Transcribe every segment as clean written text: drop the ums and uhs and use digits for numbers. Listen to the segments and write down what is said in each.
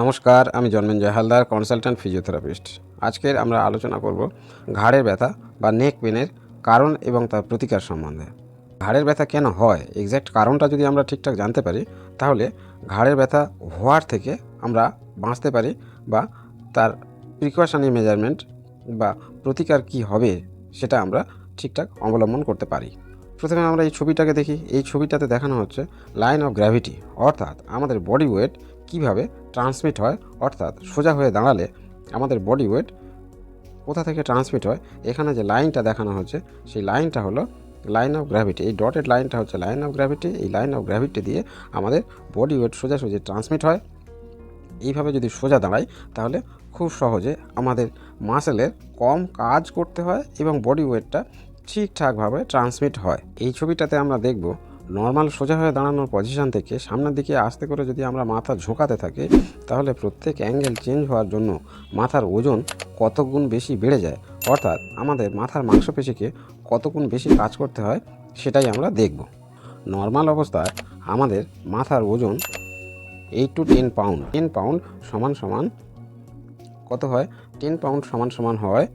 নমস্কার, আমি Janmejay Haldar, consultant physiotherapist. আজকের আমরা আলোচনা করব ঘাড়ের ব্যথা বা নেক পেনের কারণ এবং তার প্রতিকার সম্বন্ধে। ঘাড়ের ব্যথা কেন হয়, এক্স্যাক্ট কারণটা যদি আমরা ঠিকঠাক জানতে পারি, তাহলে ঘাড়ের ব্যথা হওয়ার থেকে আমরা বাঁচতে পারি বা তার প্রিকশনারি মেজারমেন্ট বা প্রতিকার কি হবে সেটা আমরা ঠিকঠাক অবলম্বন করতে পারি। প্রথমে আমরা এই ছবিটাকে দেখি। এই ছবিটাতে দেখানো হচ্ছে লাইন অফ গ্র্যাভিটি, অর্থাৎ আমাদের বডি ওয়েট কীভাবে ট্রান্সমিট হয়, অর্থাৎ সোজা হয়ে দাঁড়ালে আমাদের বডি ওয়েট কোথা থেকে ট্রান্সমিট হয়। এখানে যে লাইনটা দেখানো হচ্ছে সেই লাইনটা হলো লাইন অফ গ্র্যাভিটি। এই ডটেড লাইনটা হচ্ছে লাইন অফ গ্র্যাভিটি। এই লাইন অফ গ্র্যাভিটি দিয়ে আমাদের বডি ওয়েট সোজাসুজি ট্রান্সমিট হয়। এইভাবে যদি সোজা দাঁড়াই তাহলে খুব সহজে আমাদের মাসেলের কম কাজ করতে হয় এবং বডি ওয়েটটা ঠিকঠাকভাবে ট্রান্সমিট হয়। এই ছবিটাতে আমরা দেখব নর্মাল সোজা হয়ে দাঁড়ানোর পজিশন থেকে সামনের দিকে আস্তে করে যদি আমরা মাথা ঝোঁকাতে থাকি তাহলে প্রত্যেক অ্যাঙ্গেল চেঞ্জ হওয়ার জন্য মাথার ওজন কত গুণ বেশি বেড়ে যায়, অর্থাৎ আমাদের মাথার মাংসপেশিকে কত গুণ বেশি কাজ করতে হয় সেটাই আমরা দেখব। নর্মাল অবস্থায় আমাদের মাথার ওজন 8 to 10 পাউন্ড। 10 পাউন্ড সমান সমান কত হয়? 10 পাউন্ড সমান সমান হয়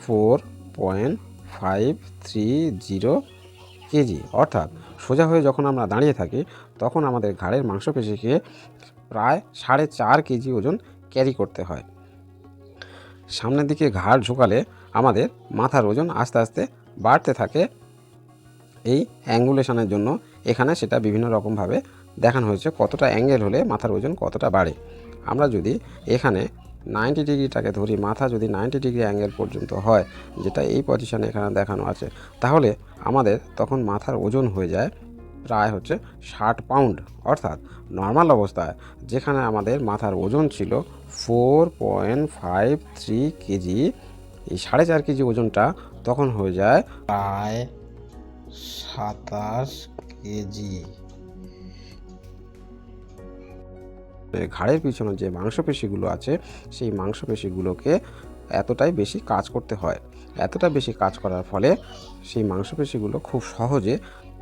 4.530 কেজি। অর্থাৎ সোজা হয়ে যখন আমরা দাঁড়িয়ে থাকি তখন আমাদের ঘাড়ের মাংসপেশিকে প্রায় 4.5 কেজি ওজন ক্যারি করতে হয়। সামনের দিকে ঘাড় ঝুঁকালে আমাদের মাথার ওজন আস্তে আস্তে বাড়তে থাকে। এই অ্যাঙ্গুলেশনের জন্য এখানে সেটা বিভিন্ন রকমভাবে দেখানো হয়েছে, কতটা অ্যাঙ্গেল হলে মাথার ওজন কতটা বাড়ে। আমরা যদি এখানে 90 ডিগ্রিটাকে ধরি, মাথা যদি 90 ডিগ্রি অ্যাঙ্গেল পর্যন্ত হয়, যেটা এই পজিশানে এখানে দেখানো আছে, তাহলে আমাদের তখন মাথার ওজন হয়ে যায় প্রায় 60 পাউন্ড। অর্থাৎ নর্মাল অবস্থায় যেখানে আমাদের মাথার ওজন ছিল 4.53 কেজি, এই 4.5 কেজি ওজনটা তখন হয়ে যায় প্রায় 27 কেজি। ঘাড়ের পিছনে যে মাংসপেশিগুলো আছে সেই মাংসপেশিগুলোকে এতটাই বেশি কাজ করতে হয়। এতটা বেশি কাজ করার ফলে সেই মাংসপেশিগুলো খুব সহজে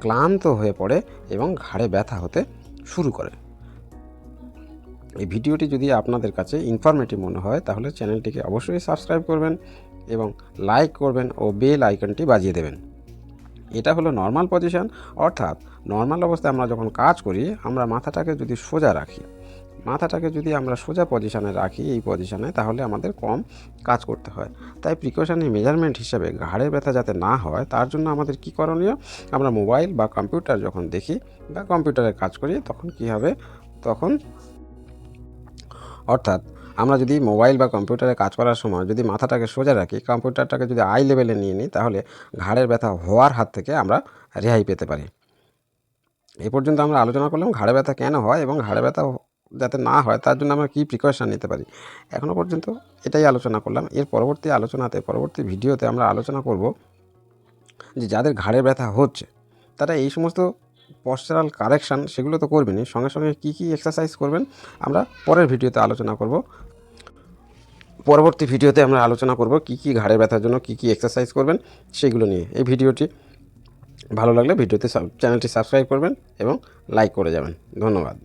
ক্লান্ত হয়ে পড়ে এবং ঘাড়ে ব্যথা হতে শুরু করে। এই ভিডিওটি যদি আপনাদের কাছে ইনফরমেটিভ মনে হয় তাহলে চ্যানেলটিকে অবশ্যই সাবস্ক্রাইব করবেন এবং লাইক করবেন ও বেল আইকনটি বাজিয়ে দেবেন। এটা হলো নর্মাল পজিশন, অর্থাৎ নর্মাল অবস্থায় আমরা যখন কাজ করি আমরা মাথাটাকে যদি সোজা রাখি, মাথাটাকে যদি আমরা সোজা পজিশানে রাখি, এই পজিশানে, তাহলে আমাদের কম কাজ করতে হয়। তাই প্রিকশনারি মেজারমেন্ট হিসেবে ঘাড়ের ব্যথা যাতে না হয় তার জন্য আমাদের কি করণীয়? আমরা মোবাইল বা কম্পিউটার যখন দেখি বা কম্পিউটারে কাজ করি তখন কি হবে? অর্থাৎ আমরা যদি মোবাইল বা কম্পিউটারে কাজ করার সময় যদি মাথাটাকে সোজা রাখি, কম্পিউটারটাকে যদি আই লেভেলে নিয়ে নিই, তাহলে ঘাড়ের ব্যথা হওয়ার হাত থেকে আমরা রেহাই পেতে পারি। এ পর্যন্ত আমরা আলোচনা করলাম ঘাড়ে ব্যথা কেন হয় এবং ঘাড়ে ব্যথা যাতে না হয় তার জন্য আমরা কী প্রিকশন নিতে পারি। এখনও পর্যন্ত এটাই আলোচনা করলাম। এর পরবর্তী ভিডিওতে আমরা আলোচনা করব যে যাদের ঘাড়ের ব্যথা হচ্ছে তারা এই সমস্ত পশ্চারাল কারেকশান সেগুলো তো করবেনই, সঙ্গে সঙ্গে কী কী এক্সারসাইজ করবেন আমরা পরের ভিডিওতে আলোচনা করব। পরবর্তী ভিডিওতে আমরা আলোচনা করব কী কী ঘাড়ের ব্যথার জন্য কী কী এক্সারসাইজ করবেন সেগুলো নিয়ে। এই ভিডিওটি ভালো লাগলে চ্যানেলটি সাবস্ক্রাইব করবেন এবং লাইক করে যাবেন। ধন্যবাদ।